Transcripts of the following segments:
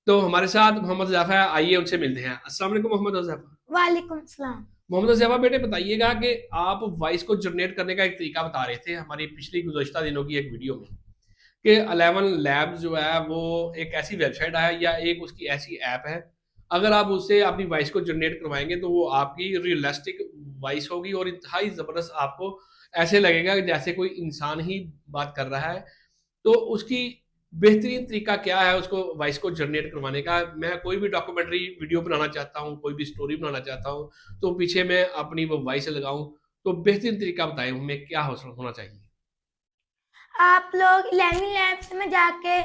तो हमारे साथ मोहम्मद हुज़ैफ़ा है, आइए उनसे मिलते हैं। अस्सलाम वालेकुम मोहम्मद हुज़ैफ़ा। वालेकुम सलाम। मोहम्मद हुज़ैफ़ा बेटे बताइएगा कि आप वॉइस को जनरेट करने का एक तरीका बता रहे थे हमारी पिछली गुज़श्ता दिनों की एक वीडियो में कि 11 लैब्स जो है वो एक ऐसी वेबसाइट है या एक उसकी ऐसी ऐप है, अगर आप उससे अपनी वॉइस को जनरेट करवाएँगे तो वो आपकी रियलिस्टिक वॉइस होगी और इंतहाई ज़बरदस्त आपको ऐसे लगेगा कि जैसे कोई इंसान ही बात कर रहा है। तो उसकी बेहतरीन तरीका क्या है उसको वॉइस को जनरेट करवाने का? मैं कोई भी डॉक्यूमेंट्री वीडियो बनाना चाहता हूँ, कोई भी स्टोरी बनाना चाहता हूँ, तो पीछे मैं अपनी वो वॉइस लगाऊँ, तो बेहतरीन तरीका बताएँ हमें क्या होना चाहिए? आप लोग 11 लैब्स में जाके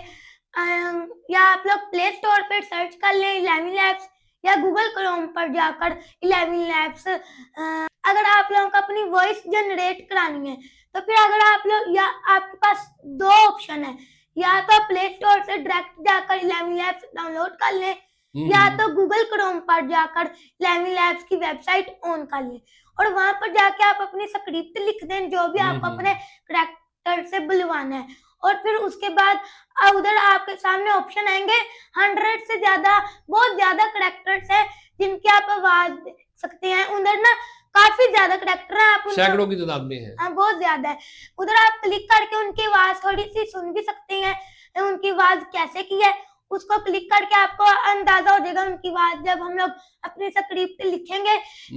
या आप लोग प्ले स्टोर पर सर्च कर लें 11 लैब्स या गूगल क्रोम पर जाकर 11 लैब्स। अगर आप लोगों को अपनी वॉइस जनरेट करानी है तो फिर अगर आप लोग या आपके पास दो ऑप्शन है, या तो प्ले स्टोर से डायरेक्ट जाकर 11 लैब्स डाउनलोड कर लें या तो गूगल क्रोम पर जाकर 11 लैब्स की वेबसाइट ऑन कर लें और वहां पर जाके आप अपनी स्क्रिप्ट लिख दें जो भी आपको अपने करेक्टर से बुलवाना है। और फिर उसके बाद उधर आपके सामने ऑप्शन आएंगे 100 से ज्यादा, बहुत ज्यादा करेक्टर्स है जिनकी आप आवाज दे सकते हैं। उधर ना काफी ज्यादा करेक्टर है, आप सैकड़ों की तादाद में है। हाँ, बहुत ज्यादा है। उधर आप क्लिक करके उनकी आवाज थोड़ी सी सुन भी सकते हैं, उनकी आवाज कैसे की है उसको क्लिक करके आपको अंदाजा हो जाएगा उनकी आवाज जब हम लोग अपनी स्क्रिप्ट लिखेंगे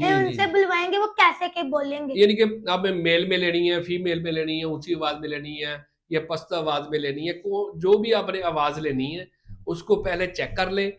उनसे बुलवाएंगे वो कैसे के बोलेंगे। यानी कि आपने मेल में लेनी है, फीमेल में लेनी है, ऊंची आवाज में लेनी है या पस्त आवाज में लेनी है, को जो भी आपने आवाज लेनी है उसको पहले चेक कर लें।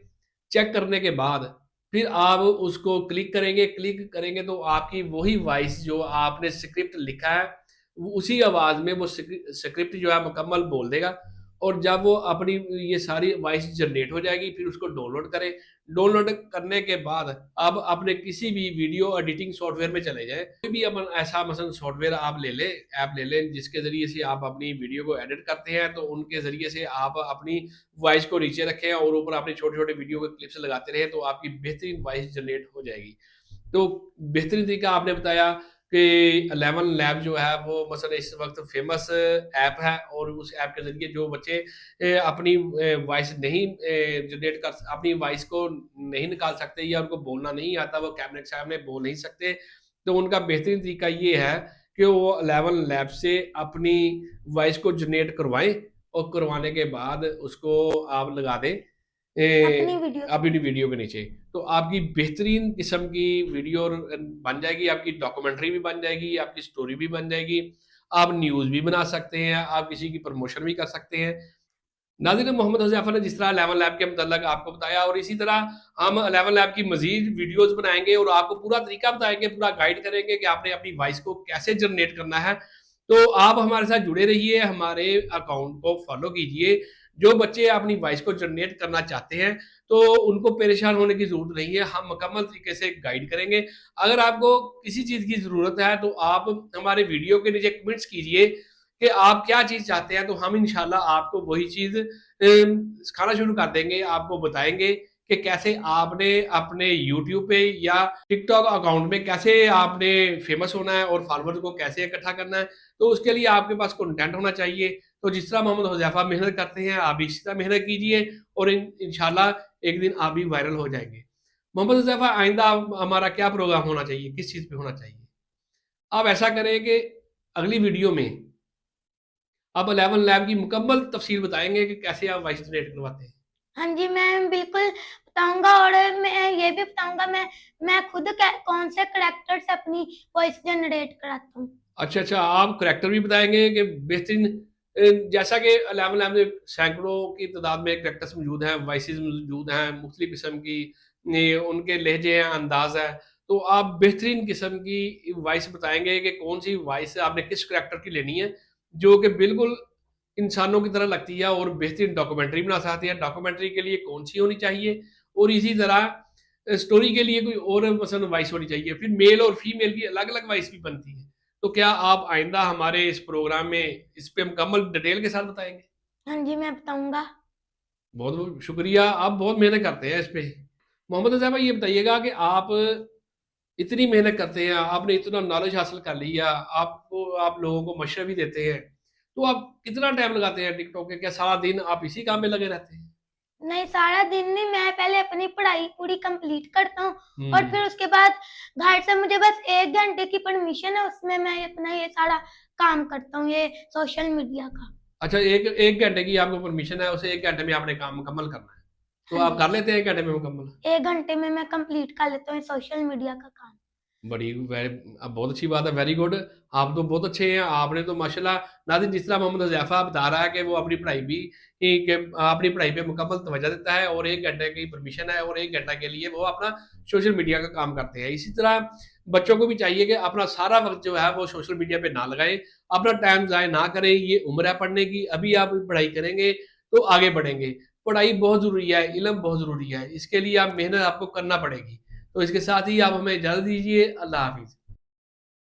चेक करने के बाद फिर आप उसको क्लिक करेंगे तो आपकी वही वॉइस जो आपने स्क्रिप्ट लिखा है उसी आवाज में वो स्क्रिप्ट जो है मुकम्मल बोल देगा। और जब वो अपनी ये सारी वॉइस जनरेट हो जाएगी फिर उसको डाउनलोड करें। डाउनलोड करने के बाद आप अपने किसी भी वीडियो एडिटिंग सॉफ्टवेयर में चले जाएँ। कोई भी अपन ऐसा मसलन सॉफ्टवेयर आप ले लें, ऐप ले लें जिसके ज़रिए से आप अपनी वीडियो को एडिट करते हैं, तो उनके ज़रिए से आप अपनी वॉइस को नीचे रखें और ऊपर अपने छोटे-छोटे वीडियो के क्लिप्स लगाते रहें, तो आपकी बेहतरीन वॉइस जनरेट हो जाएगी। तो बेहतरीन तरीका आपने बताया कि 11 लैब जो है वो मसलन इस वक़्त फ़ेमस ऐप है और उस ऐप के ज़रिए जो बच्चे अपनी वॉइस नहीं जनरेट कर अपनी वॉइस को नहीं निकाल सकते या उनको बोलना नहीं आता, वो कैमरे के सामने बोल नहीं सकते, तो उनका बेहतरीन तरीका ये है कि वो 11 लैब से अपनी वॉइस को जनरेट करवाएँ और करवाने के बाद उसको आप लगा दें अपनी वीडियो अपनी वीडियो के नीचे। तो आपकी बेहतरीन किस्म की वीडियो बन जाएगी, आपकी डॉक्यूमेंट्री भी बन जाएगी, आपकी स्टोरी भी बन जाएगी, आप न्यूज़ भी बना सकते हैं, आप किसी की प्रमोशन भी कर सकते हैं। नाज़रीन, मोहम्मद हुज़ैफ़ा ने जिस तरह 11 लैब के मतलब आपको बताया और इसी तरह हम 11 लैब की मज़ीद वीडियोज़ बनाएँगे और आपको पूरा तरीका बताएँगे, पूरा गाइड करेंगे कि आपने अपनी वॉइस को कैसे जनरेट करना है। तो आप हमारे साथ जुड़े रहिए, हमारे अकाउंट को फ़ॉलो कीजिए। जो बच्चे अपनी वॉइस को जनरेट करना चाहते हैं, तो उनको परेशान होने की ज़रूरत नहीं है, हम मुकम्मल तरीके से गाइड करेंगे। अगर आपको किसी चीज़ की ज़रूरत है, तो आप हमारे वीडियो के नीचे कमेंट्स कीजिए कि आप क्या चीज़ चाहते हैं, तो हम इंशाल्लाह आपको वही चीज़ सिखाना शुरू कर देंगे, आपको बताएँगे कि कैसे आपने अपने यूट्यूब पे या टिकटॉक अकाउंट में कैसे आपने फेमस होना है और फॉलोवर्स को कैसे इकट्ठा करना है। तो उसके लिए आपके पास कंटेंट होना चाहिए। तो जिस तरह मोहम्मद हुज़ैफ़ा मेहनत करते हैं, आप भी इसी तरह मेहनत कीजिए और इंशाल्लाह एक दिन आप भी वायरल हो जाएँगे। मोहम्मद हुज़ैफ़ा आइंदा हमारा क्या प्रोग्राम होना चाहिए? किस चीज़ पे होना चाहिए? आप ऐसा करें कि अगली वीडियो में आप 11 लैब की मुकम्मल तफ़सील बताएँगे कि कैसे आप वॉइस जनरेट करवाते हैं। हाँ जी, मैं बिल्कुल बताऊँगा और मैं ये भी बताऊँगा मैं खुद कौन से करैक्टर से अपनी वॉइस जनरेट कराता हूँ। अच्छा, अच्छा, आप करैक्टर भी बताएँगे कि बेहतरीन जैसा कि 11 लैब में सैकड़ों की तादाद में करैक्टर्स मौजूद हैं, वॉइसेज़ मौजूद हैं, मुख्तलिफ़ किस्म की उनके लहज़े हैं, अंदाज़ है। तो आप बेहतरीन किस्म की वॉइस बताएँगे कि कौन-सी वॉइस आपने किस करैक्टर की लेनी है, जो कि बिल्कुल इंसानों की तरह लगती है और बेहतरीन डॉक्यूमेंट्री बना सकती है। डॉक्यूमेंट्री के लिए कौन-सी होनी चाहिए और इसी तरह स्टोरी के लिए कोई और मसलन वॉइस होनी चाहिए। फिर मेल और फीमेल की अलग-अलग वॉइस भी बनती है। तो क्या आप आइंदा हमारे इस प्रोग्राम में इस पे मुकम्मल डिटेल के साथ बताएँगे? हाँ जी, मैं बताऊँगा। बहुत-बहुत शुक्रिया, आप बहुत मेहनत करते हैं इस पे। मोहम्मद हुज़ैफ़ा ये बताइएगा कि आप इतनी मेहनत करते हैं, आपने इतना नॉलेज हासिल कर लिया, आपको आप लोगों को मशवरे भी देते हैं, तो आप कितना टाइम लगाते हैं टिकटॉक के? क्या सारा दिन आप इसी काम में लगे रहते हैं? नहीं, सारा दिन नहीं, मैं पहले अपनी पढ़ाई पूरी कंप्लीट करता हूँ और हम्म। फिर उसके बाद घर से मुझे बस 1 घंटे की परमिशन है, उसमें मैं अपना ये सारा काम करता हूँ, ये सोशल मीडिया का। अच्छा, एक एक घंटे की आपको परमिशन है, उसे 1 घंटे में आपने काम मुकम्मल करना है, तो हाँ आप जी, कर लेते हैं 1 घंटे में मुकम्मल? 1 घंटे में मैं कंप्लीट कर लेता हूँ सोशल मीडिया का काम। बड़ी बहुत अच्छी बात है, वेरी गुड। आप तो बहुत अच्छे हैं, आपने तो माशाल्लाह नाज़रीन, जिस तरह मोहम्मद हुज़ैफ़ा बता रहा है कि वो अपनी पढ़ाई भी अपनी पढ़ाई पे मुकम्मल तवज्जो देता है और 1 घंटे की परमिशन है और 1 घंटा के लिए वो अपना सोशल मीडिया का काम करते हैं। इसी तरह बच्चों को भी चाहिए कि अपना सारा वक़्त जो है वो सोशल मीडिया पे ना लगाएँ, अपना टाइम ज़ाया ना करें, ये उम्र है पढ़ने की, अभी आप पढ़ाई करेंगे तो आगे बढ़ेंगे। पढ़ाई बहुत ज़रूरी है, इल्म बहुत ज़रूरी है, इसके लिए आप मेहनत आपको करना पड़ेगी। तो इसके साथ ही आप हमें इजाज़त दीजिए। अल्लाह हाफ़िज़।